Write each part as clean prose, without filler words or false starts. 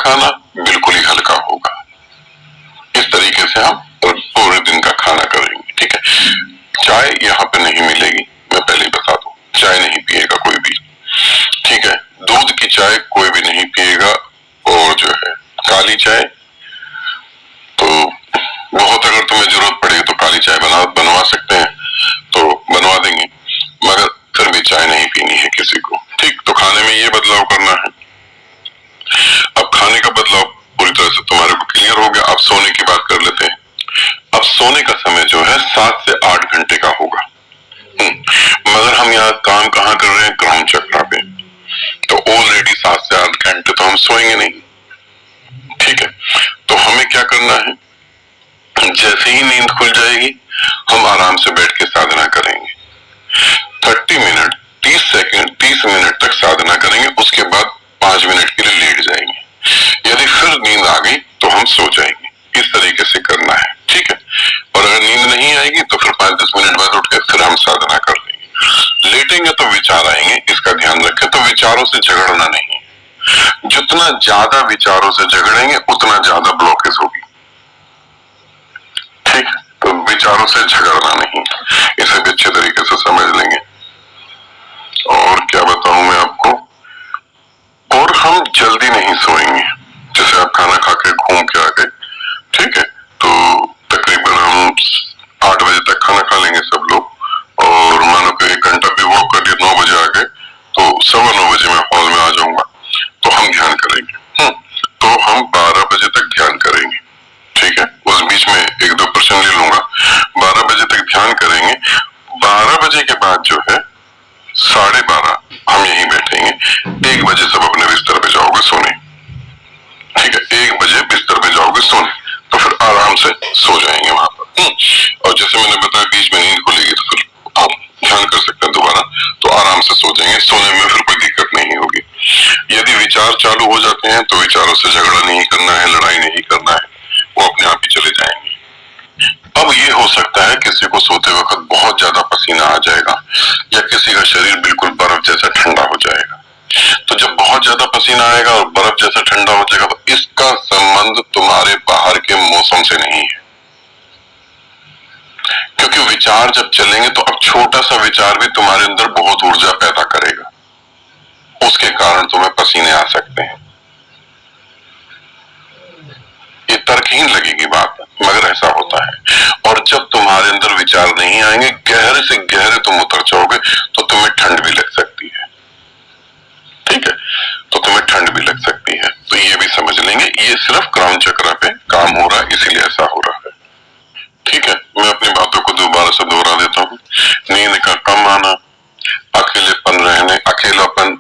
खाना बिल्कुल ही हल्का होगा। इस तरीके से हम पूरे दिन का खाना करेंगे। ठीक है, चाय यहाँ पे नहीं मिलेगी, मैं पहले ही बता दूं, चाय नहीं पिएगा कोई भी। ठीक है, दूध की चाय कोई भी नहीं पिएगा, और जो है काली चाय तो बहुत, अगर तुम्हें जरूरत पड़ेगी तो काली चाय बनवा सकते हैं, तो बनवा देंगे, मगर फिर भी चाय नहीं पीनी है किसी को। ठीक, तो खाने में ये बदलाव करना है। अब खाने का बदलाव पूरी तरह से तुम्हारे को क्लियर हो गया। अब सोने की बात कर लेते हैं। अब सोने का समय जो है 7 से 8 घंटे का होगा। मगर हम यहाँ काम कहाँ कर रहे हैं, ग्राम चक्रा पे, तो ऑलरेडी 7 से 8 घंटे तो हम सोएंगे नहीं। ठीक है, तो हमें क्या करना है, जैसे ही नींद खुल जाएगी हम आराम से बैठ के साधना करेंगे। 30 मिनट 30 सेकंड 30 मिनट तक साधना करेंगे, उसके बाद 5 मिनट के लिए लेट जाएंगे। यदि फिर नींद आ गई तो हम सो जाएंगे। इस तरीके से करना है। ठीक है, और अगर नींद नहीं आएगी तो फिर 5-10 मिनट बाद उठ के फिर हम साधना कर लेंगे। लेटेंगे तो विचार आएंगे, इसका ध्यान रखें। तो विचारों से झगड़ना नहीं, जितना ज्यादा विचारों से झगड़ेंगे उतना ज्यादा ब्लॉकेज होगी। ठीक है, तो विचारों से झगड़ना नहीं, इसे भी अच्छे तरीके से समझ लेंगे। और क्या बताऊं मैं आपको, और हम जल्दी नहीं सोएंगे। जैसे आप खाना खा के घूम के आ गए, ठीक है, तो तकरीबन हम 8 बजे तक खाना खा लेंगे सब लोग, और मानो कि 1 घंटा भी वॉक कर लिया, 9 बजे आ गए, तो 9:15 बजे मैं हॉल में आ जाऊंगा, तो हम ध्यान करेंगे। तो हम 12 बजे तक ध्यान करेंगे। ठीक है, उस बीच में 1-2 प्रश्न ले लूंगा। 12 बजे तक ध्यान करेंगे। 12 बजे के बाद जो है 12:30 हम यहीं बैठेंगे। 1 बजे सब अपने बिस्तर पे जाओगे सोने। ठीक है, 1 बजे बिस्तर पे जाओगे सोने, तो फिर आराम से सो जाएंगे वहां पर। और जैसे मैंने बताया बीच में नींद खुलेगी तो फिर आप ध्यान कर सकते हैं दोबारा, तो आराम से सो जाएंगे। सोने में फिर कोई दिक्कत नहीं होगी। यदि विचार चालू हो जाते हैं तो विचारों से झगड़ा नहीं करना है, लड़ाई नहीं करना है, वो अपने आप ही चले जाएंगे। अब ये हो सकता है किसी को सोते वक्त बहुत ज्यादा पसीना आ जाएगा, या किसी का शरीर बिल्कुल बर्फ जैसा ठंडा हो जाएगा। तो जब बहुत ज्यादा पसीना आएगा और बर्फ जैसा ठंडा हो जाएगा, तो इसका संबंध तुम्हारे बाहर के मौसम से नहीं है, क्योंकि विचार जब चलेंगे तो अब छोटा सा विचार भी तुम्हारे अंदर बहुत ऊर्जा पैदा करेगा, उसके कारण तुम्हें पसीने आ सकते हैं। ये तर्कहीन लगेगी बात, मगर ऐसा होता है। और जब तुम्हारे अंदर विचार नहीं आएंगे, गहरे से गहरे तुम उतर जाओगे, तो तुम्हें ठंड भी लग सकती है। ठीक है, तो तुम्हें ठंड भी लग सकती है, तो ये भी समझ लेंगे। ये सिर्फ क्राउन चक्र पे काम हो रहा है, इसीलिए ऐसा हो रहा है। ठीक है, मैं अपनी बातों को दोबारा से दोहरा देता हूँ। नींद का कम आना, अकेलेपन रहने, अकेलापन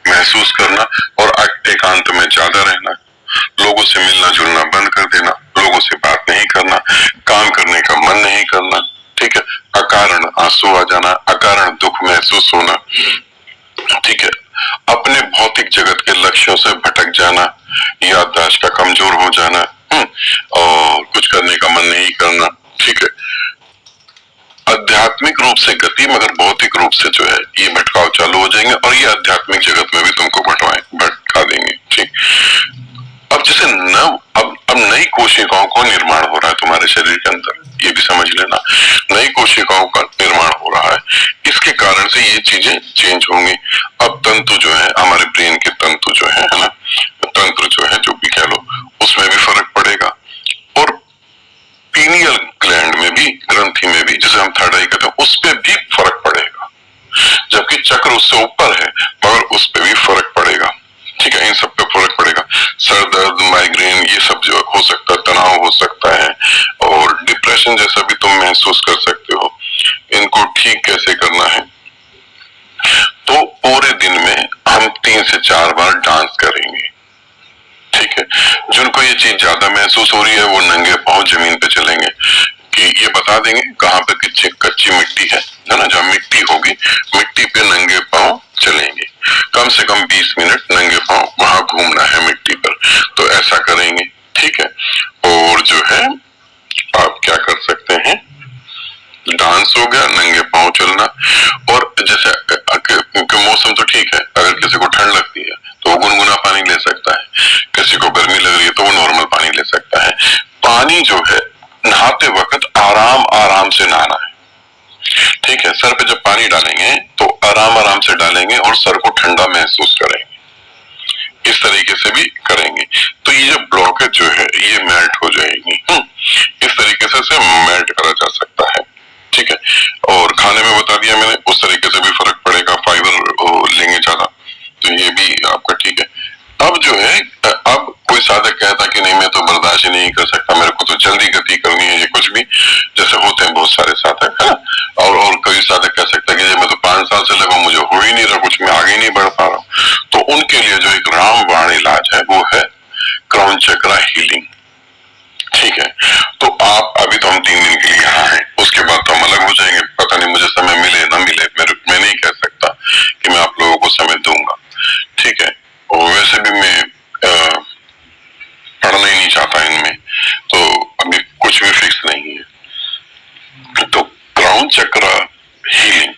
महसूस करना, और एकांत में ज्यादा रहना, लोगों से मिलना जुलना बंद कर देना, लोगों से बात नहीं करना, काम करने का मन नहीं करना। ठीक है, अकारण आंसू आ जाना, अकारण दुख महसूस होना। ठीक है, अपने भौतिक जगत के लक्ष्यों से भटक जाना, याददाश्त का कमजोर हो जाना, और कुछ करने का मन नहीं करना। ठीक है, आध्यात्मिक रूप से गति, मगर भौतिक रूप से जो है ये भटकाव चालू हो जाएंगे, और ये आध्यात्मिक जगत में भी तुमको भटका देंगे। ठीक, अब जैसे अब नई कोशिकाओं का निर्माण हो रहा है तुम्हारे शरीर के अंदर, ये भी समझ लेना, नई कोशिकाओं का निर्माण हो रहा है। इसके कारण से ये चीजें चेंज होंगी। अब तंतु जो है, हमारे ब्रेन के तंतु जो है ना, तंत्र जो है, जो भी कह लो, उसमें भी फर्क पड़ेगा। और पीनियल ग्लैंड में भी, ग्रंथि में भी, जिसे हम थर्ड आई कहते हैं, उस पर भी फर्क पड़ेगा। जबकि चक्र उससे ऊपर है, मगर उस पर भी फर्क पड़ेगा। ठीक है, इन सब पे फर्क पड़ेगा। सर दर्द, माइग्रेन, ये सब जो हो सकता है, तनाव हो सकता है, और डिप्रेशन जैसा भी तुम महसूस कर सकते हो। इनको ठीक कैसे करना है, तो पूरे दिन में हम 3 से 4 बार डांस करेंगे। ठीक है, जिनको ये चीज ज्यादा महसूस हो रही है वो नंगे पांव जमीन पे चलेंगे, कि ये बता देंगे कहाँ पे कच्ची मिट्टी है ना, जहाँ मिट्टी होगी, मिट्टी पे नंगे पांव चलेंगे। कम से कम 20 मिनट नंगे पांव वहां घूमना है मिट्टी पर, तो ऐसा करेंगे। ठीक है, और जो है आप क्या कर सकते हैं, डांस हो गया, नंगे पांव चलना, और जैसे मौसम तो ठीक है, अगर किसी को ठंड लगती है तो वो गुनगुना पानी ले सकता है, किसी को पानी जो है नहाते वक्त आराम आराम से नहाना है। ठीक है, सर पे जब पानी डालेंगे तो आराम आराम से डालेंगे और सर को ठंडा महसूस करेंगे। इस तरीके से भी करेंगे तो ये जो ब्लॉकेज जो है ये मेल्ट हो जाएगी। इस तरीके से इसे मेल्ट करा जा सकता है। ठीक है, और खाने में बता दिया मैंने, उस तरीके से भी फर्क पड़ेगा। फाइबर लेंगे ज्यादा तो ये भी आपका ठीक है। अब जो है, अब कोई साधक कहता कि नहीं मैं तो बर्दाश्त ही नहीं कर सकता, मेरे को तो जल्दी गति करनी है, ये कुछ भी जैसे होते हैं बहुत सारे साधक, है ना। और कोई साधक कह सकता है कि मैं तो 5 साल से लगा, मुझे हो ही नहीं रहा कुछ, मैं आगे नहीं बढ़ पा रहा हूँ। तो उनके लिए जो एक रामबाण इलाज है वो है क्राउन चक्रा हीलिंग। ठीक है, तो आप अभी तो हम 3 दिन के लिए यहाँ हैं, उसके बाद तो हम अलग हो जाएंगे। पता नहीं मुझे समय मिले ना मिले, मैं नहीं कह सकता कि मैं आप लोगों को समय दूंगा। ठीक है, और वैसे भी मैं पढ़ना ही नहीं चाहता इनमें, तो अभी कुछ भी फिक्स नहीं है। तो क्राउन चक्रा हीलिंग,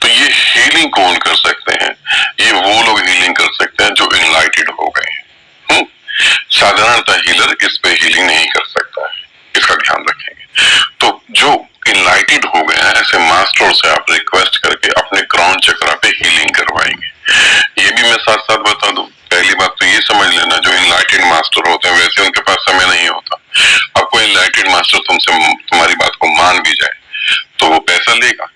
तो ये हीलिंग कौन कर सकते हैं? ये वो लोग हीलिंग कर सकते हैं जो इनलाइटेड हो गए हैं। साधारणतः हीलर इस पे हीलिंग नहीं कर सकता है, इसका ध्यान रखेंगे। तो जो इनलाइटेड हो गए हैं ऐसे मास्टर से आप रिक्वेस्ट करके अपने क्राउन चक्रा पे हीलिंग करवाएंगे। ये भी मैं साथ साथ बता दूं, पहली बात तो ये समझ लेना, जो इनलाइटेड मास्टर होते हैं वैसे उनके पास समय नहीं होता। अब कोई इनलाइटेड मास्टर तुम्हारी बात को मान भी जाए तो वो पैसा लेगा,